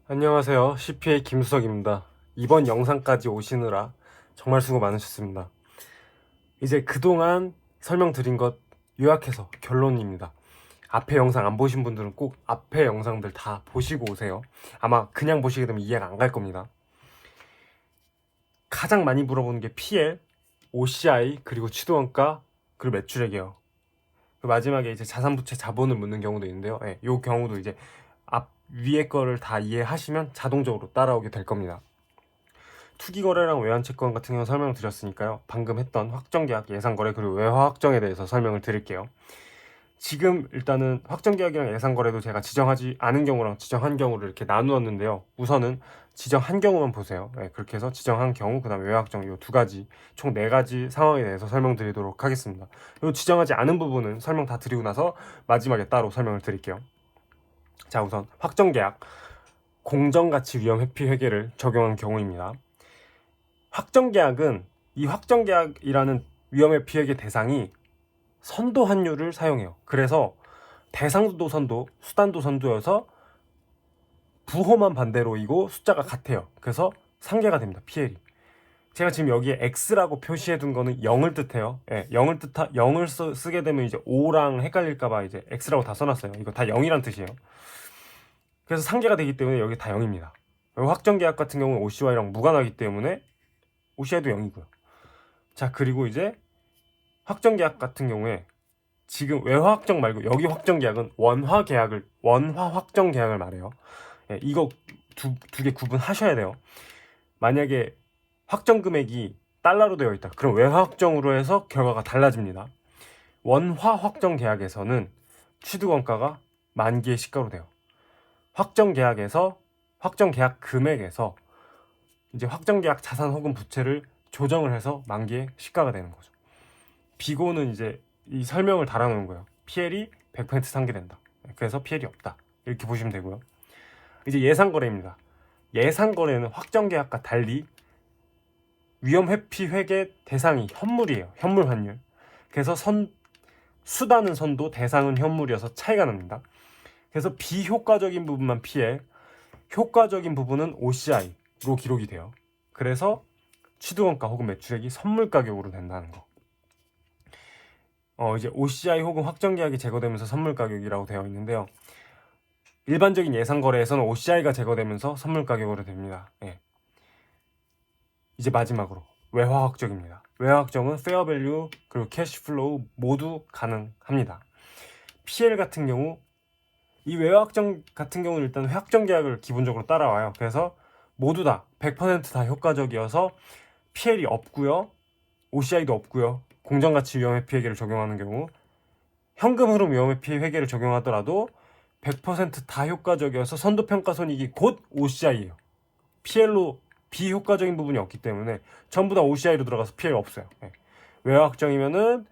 안녕하세요. CPA 김수석입니다. 이번 영상까지 오시느라 정말 수고 많으셨습니다. 이제 그동안 설명드린 것 요약해서 결론입니다. 앞에 영상 안 보신 분들은 꼭 앞에 영상들 다 보시고 오세요. 아마 그냥 보시게 되면 이해가 안 갈 겁니다. 가장 많이 물어보는 게 PL, OCI, 그리고 취득원가, 그리고 매출액이에요. 그 마지막에 이제 자산부채 자본을 묻는 경우도 있는데요. 이 경우도 이제 앞 위에 거를 다 이해하시면 자동적으로 따라오게 될 겁니다. 투기거래랑 외환채권 같은 경우 설명을 드렸으니까요. 방금 했던 확정계약, 예상거래, 그리고 외화확정에 대해서 설명을 드릴게요. 지금 일단은 확정계약이랑 예상거래도 제가 지정하지 않은 경우랑 지정한 경우를 이렇게 나누었는데요. 우선은 지정한 경우만 보세요. 그렇게 해서 지정한 경우, 그 다음에 외화확정 이 두 가지, 총 네 가지 상황에 대해서 설명드리도록 하겠습니다. 이 지정하지 않은 부분은 설명 다 드리고 나서 마지막에 따로 설명을 드릴게요. 자, 우선 확정계약, 공정가치 위험 회피 회계를 적용한 경우입니다. 확정계약은 이 확정계약이라는 위험의 피해의 대상이 선도 환율을 사용해요. 그래서 대상도 선도, 수단도 선도여서 부호만 반대로이고 숫자가 같아요. 그래서 상계가 됩니다. PL이. 제가 지금 여기에 X라고 표시해 둔 거는 0을 뜻해요. 0을 쓰게 되면 이제 5랑 헷갈릴까봐 이제 X라고 다 써놨어요. 이거 다 0이란 뜻이에요. 그래서 상계가 되기 때문에 여기 다 0입니다. 확정계약 같은 경우는 OCY랑 무관하기 때문에 OCI도 0이고요. 자, 그리고 이제 확정계약 같은 경우에 지금 외화 확정 말고 여기 확정 계약은 원화 확정 계약을 말해요. 이거 두 개 구분하셔야 돼요. 만약에 확정 금액이 달러로 되어 있다. 그럼 외화 확정으로 해서 결과가 달라집니다. 원화 확정 계약에서는 취득 원가가 만기의 시가로 돼요. 확정 계약에서 확정 계약 금액에서 이제 확정 계약 자산 혹은 부채를 조정을 해서 만기의 시가가 되는 거죠. 비고는 이제 이 설명을 달아놓은 거예요. PL이 100% 상계된다. 그래서 PL이 없다. 이렇게 보시면 되고요. 이제 예상거래입니다. 예상거래는 확정계약과 달리 위험회피 회계 대상이 현물이에요. 현물 환율. 그래서 수단은 선도, 대상은 현물이어서 차이가 납니다. 그래서 비효과적인 부분만 PL, 효과적인 부분은 OCI로 기록이 돼요. 그래서 취득원가 혹은 매출액이 선물 가격으로 된다는 거. 이제 OCI 혹은 확정계약이 제거되면서 선물 가격이라고 되어 있는데요. 일반적인 예상 거래에서는 OCI가 제거되면서 선물 가격으로 됩니다. 이제 마지막으로 외화 확정입니다. 외화 확정은 페어 밸류 그리고 캐시 플로우 모두 가능합니다. PL 같은 경우 이 외화 확정 같은 경우는 일단 확정 계약을 기본적으로 따라와요. 그래서 모두 다 100% 효과적이어서 PL이 없고요. OCI도 없고요. 공정가치 위험 회피 회계를 적용하는 경우 현금 흐름 위험 회피 회계를 적용하더라도 100%다 효과적이어서 선도평가손익이 곧 OCI예요. PL로 비효과적인 부분이 없기 때문에 전부 다 OCI로 들어가서 PL 없어요. 외화 확정이면은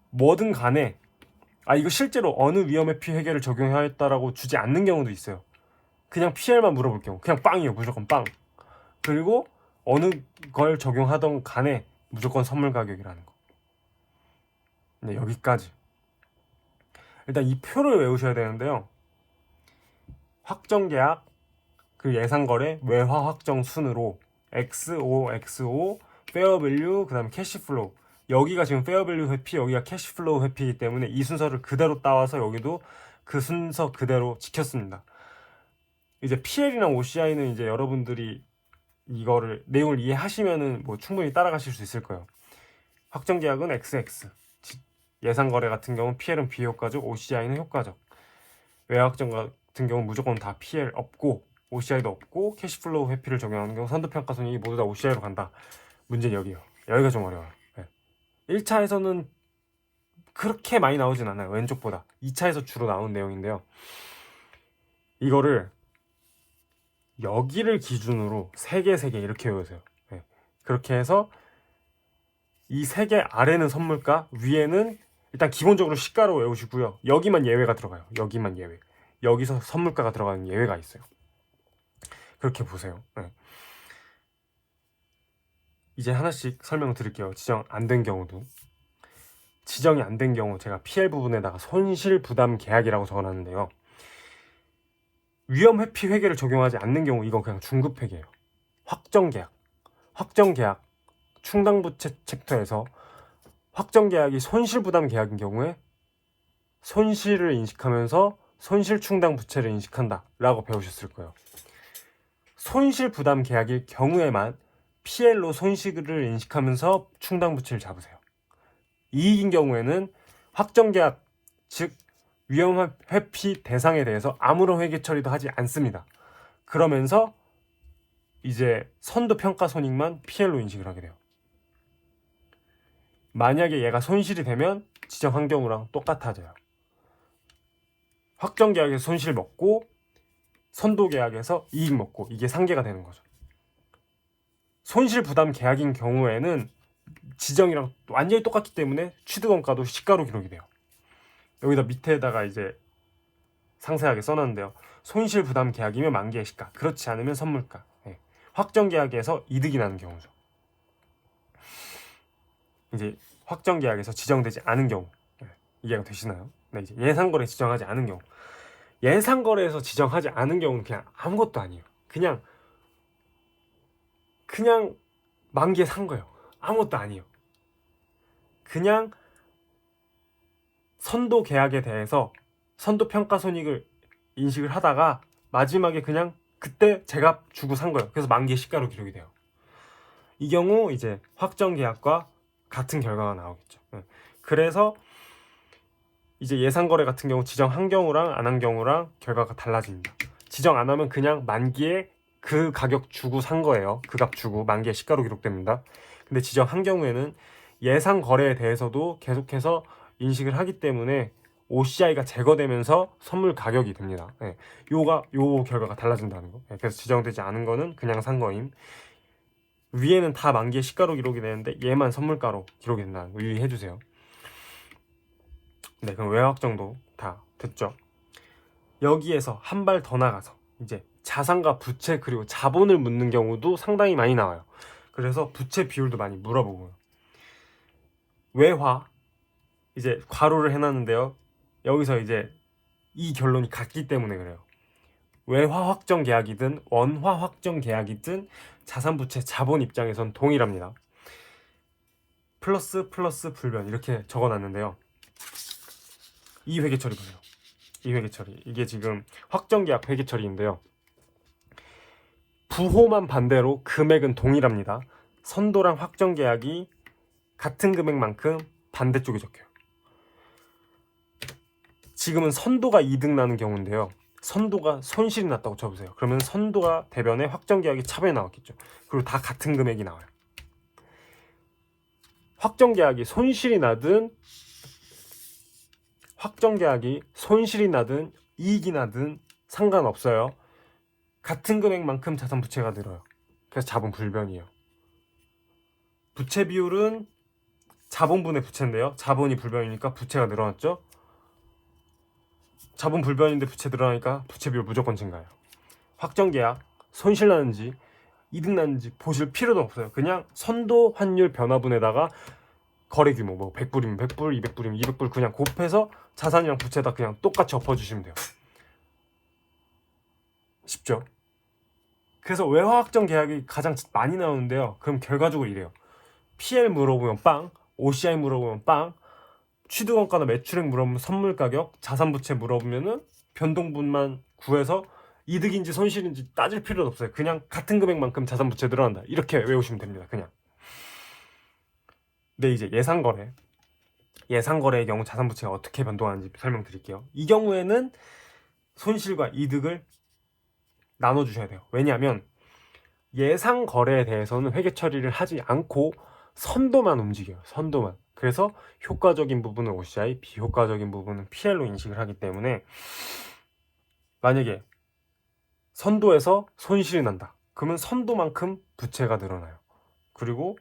뭐든 간에 이거 실제로 어느 위험회피 회계를 적용하였다라고 주지 않는 경우도 있어요. 그냥 PL만 물어볼 경우 그냥 빵이에요. 무조건 빵. 그리고 어느 걸 적용하던 간에 무조건 선물 가격이라는 거. 네, 여기까지. 일단 이 표를 외우셔야 되는데요. 확정계약, 그 예상거래, 외화 확정 순으로 XO, XO, 페어밸류, 그 다음에 캐시플로우. 여기가 지금 페어밸류 회피, 여기가 캐시플로우 회피이기 때문에 이 순서를 그대로 따와서 여기도 그 순서 그대로 지켰습니다. 이제 PL이나 OCI는 이제 여러분들이 이거를 내용을 이해하시면은 뭐 충분히 따라가실 수 있을 거예요. 확정계약은 XX, 예상거래 같은 경우는 PL은 비효과적, OCI는 효과적. 외화확정 같은 경우는 무조건 다 PL 없고 OCI도 없고 캐시플로우 회피를 적용하는 경우 선도평가손익이 모두 다 OCI로 간다. 문제는 여기요. 여기가 좀 어려워요. 1차에서는 그렇게 많이 나오진 않아요. 왼쪽보다. 2차에서 주로 나오는 내용인데요. 이거를 여기를 기준으로 3개, 3개 이렇게 외우세요. 그렇게 해서 이 3개 아래는 선물가, 위에는 일단 기본적으로 시가로 외우시고요. 여기만 예외가 들어가요. 여기만 예외. 여기서 선물가가 들어가는 예외가 있어요. 그렇게 보세요. 이제 하나씩 설명을 드릴게요. 지정 안 된 경우도. 지정이 안 된 경우 제가 PL 부분에다가 손실 부담 계약이라고 적어놨는데요. 위험 회피 회계를 적용하지 않는 경우 이건 그냥 중급 회계예요. 확정 계약 충당부채 챕터에서 확정 계약이 손실 부담 계약인 경우에 손실을 인식하면서 손실 충당 부채를 인식한다 라고 배우셨을 거예요. 손실 부담 계약일 경우에만 PL로 손실을 인식하면서 충당 부채를 잡으세요. 이익인 경우에는 확정 계약 즉 위험 회피 대상에 대해서 아무런 회계 처리도 하지 않습니다. 그러면서 이제 선도 평가 손익만 PL로 인식을 하게 돼요. 만약에 얘가 손실이 되면 지정한 경우랑 똑같아져요. 확정 계약에서 손실 먹고 선도 계약에서 이익 먹고 이게 상계가 되는 거죠. 손실 부담 계약인 경우에는 지정이랑 완전히 똑같기 때문에 취득원가도 시가로 기록이 돼요. 여기다 밑에다가 이제 상세하게 써놨는데요. 손실 부담 계약이면 만기의 시가, 그렇지 않으면 선물가. 네. 확정 계약에서 이득이 나는 경우죠. 이제 확정 계약에서 지정되지 않은 경우, 네. 이해가 되시나요? 네, 이제 예상거래 지정하지 않은 경우. 예상거래에서 지정하지 않은 경우는 그냥 아무것도 아니에요. 그냥 만기에 산 거예요. 아무것도 아니에요. 그냥 선도 계약에 대해서 선도 평가 손익을 인식을 하다가 마지막에 그냥 그때 제값 주고 산 거예요. 그래서 만기의 시가로 기록이 돼요. 이 경우 이제 확정 계약과 같은 결과가 나오겠죠. 그래서 이제 예상 거래 같은 경우 지정한 경우랑 안 한 경우랑 결과가 달라집니다. 지정 안 하면 그냥 만기에 그 가격 주고 산 거예요. 그 값 주고 만기의 시가로 기록됩니다. 근데 지정한 경우에는 예상 거래에 대해서도 계속해서 인식을 하기 때문에 OCI가 제거되면서 선물 가격이 됩니다. 요 결과가 달라진다는 거. 그래서 지정되지 않은 거는 그냥 산 거임. 위에는 다 만기의 시가로 기록이 되는데 얘만 선물가로 기록이 된다는 거 유의해 주세요. 네, 그럼 외화학 정도 다 됐죠. 여기에서 한 발 더 나가서 이제 자산과 부채 그리고 자본을 묻는 경우도 상당히 많이 나와요. 그래서 부채 비율도 많이 물어보고요. 외화 이제 괄호를 해놨는데요. 여기서 이제 이 결론이 같기 때문에 그래요. 외화 확정 계약이든 원화 확정 계약이든 자산 부채 자본 입장에선 동일합니다. 플러스 불변 이렇게 적어놨는데요. 이 회계 처리 보세요. 이 회계 처리 이게 지금 확정 계약 회계 처리인데요. 부호만 반대로 금액은 동일합니다. 선도랑 확정 계약이 같은 금액만큼 반대쪽에 적혀요. 지금은 선도가 이득 나는 경우인데요. 선도가 손실이 났다고 쳐보세요. 그러면 선도가 대변에 확정 계약이 차변에 나왔겠죠. 그리고 다 같은 금액이 나와요. 확정 계약이 손실이 나든 이익이 나든 상관없어요. 같은 금액만큼 자산 부채가 늘어요. 그래서 자본 불변이에요. 부채 비율은 자본분의 부채인데요. 자본이 불변이니까 부채가 늘어났죠. 자본 불변인데 부채 늘어나니까 부채 비율 무조건 증가해요. 확정 계약 손실 나는지 이득 나는지 보실 필요도 없어요. 그냥 선도 환율 변화분에다가 거래 규모 뭐 100불이면 100불, 200불이면 200불 그냥 곱해서 자산이랑 부채다 그냥 똑같이 엎어주시면 돼요. 쉽죠? 그래서 외화 확정 계약이 가장 많이 나오는데요. 그럼 결과적으로 이래요. PL 물어보면 빵, OCI 물어보면 빵, 취득원가나 매출액 물어보면 선물 가격, 자산 부채 물어보면은 변동분만 구해서 이득인지 손실인지 따질 필요도 없어요. 그냥 같은 금액만큼 자산 부채 늘어난다. 이렇게 외우시면 됩니다. 그냥. 근데 이제 예상거래의 경우 자산 부채가 어떻게 변동하는지 설명드릴게요. 이 경우에는 손실과 이득을 나눠주셔야 돼요. 왜냐하면 예상 거래에 대해서는 회계 처리를 하지 않고 선도만 움직여요. 선도만. 그래서 효과적인 부분은 OCI, 비효과적인 부분은 PL로 인식을 하기 때문에 만약에 선도에서 손실이 난다. 그러면 선도만큼 부채가 늘어나요. 그리고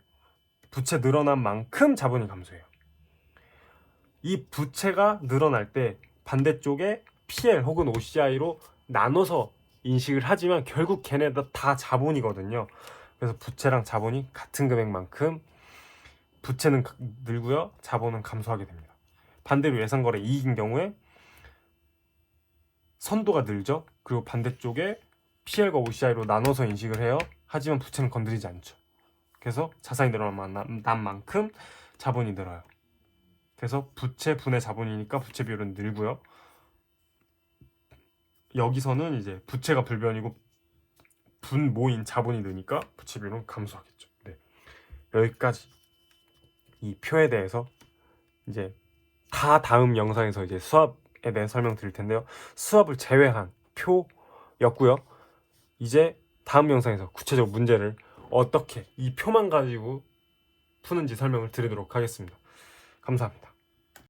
부채 늘어난 만큼 자본이 감소해요. 이 부채가 늘어날 때 반대쪽에 PL 혹은 OCI로 나눠서 인식을 하지만 결국 걔네들 다 자본이거든요. 그래서 부채랑 자본이 같은 금액만큼 부채는 늘고요. 자본은 감소하게 됩니다. 반대로 예상거래 이익인 경우에 선도가 늘죠. 그리고 반대쪽에 PL과 OCI로 나눠서 인식을 해요. 하지만 부채는 건드리지 않죠. 그래서 자산이 늘어난 만큼 자본이 늘어요. 그래서 부채 분의 자본이니까 부채 비율은 늘고요. 여기서는 이제 부채가 불변이고 분모인 자본이 느니까 부채 비율은 감소하겠죠. 네. 여기까지 이 표에 대해서 이제 다 다음 영상에서 이제 수압에 대해 설명드릴 텐데요. 수압을 제외한 표였고요. 이제 다음 영상에서 구체적 문제를 어떻게 이 표만 가지고 푸는지 설명을 드리도록 하겠습니다. 감사합니다.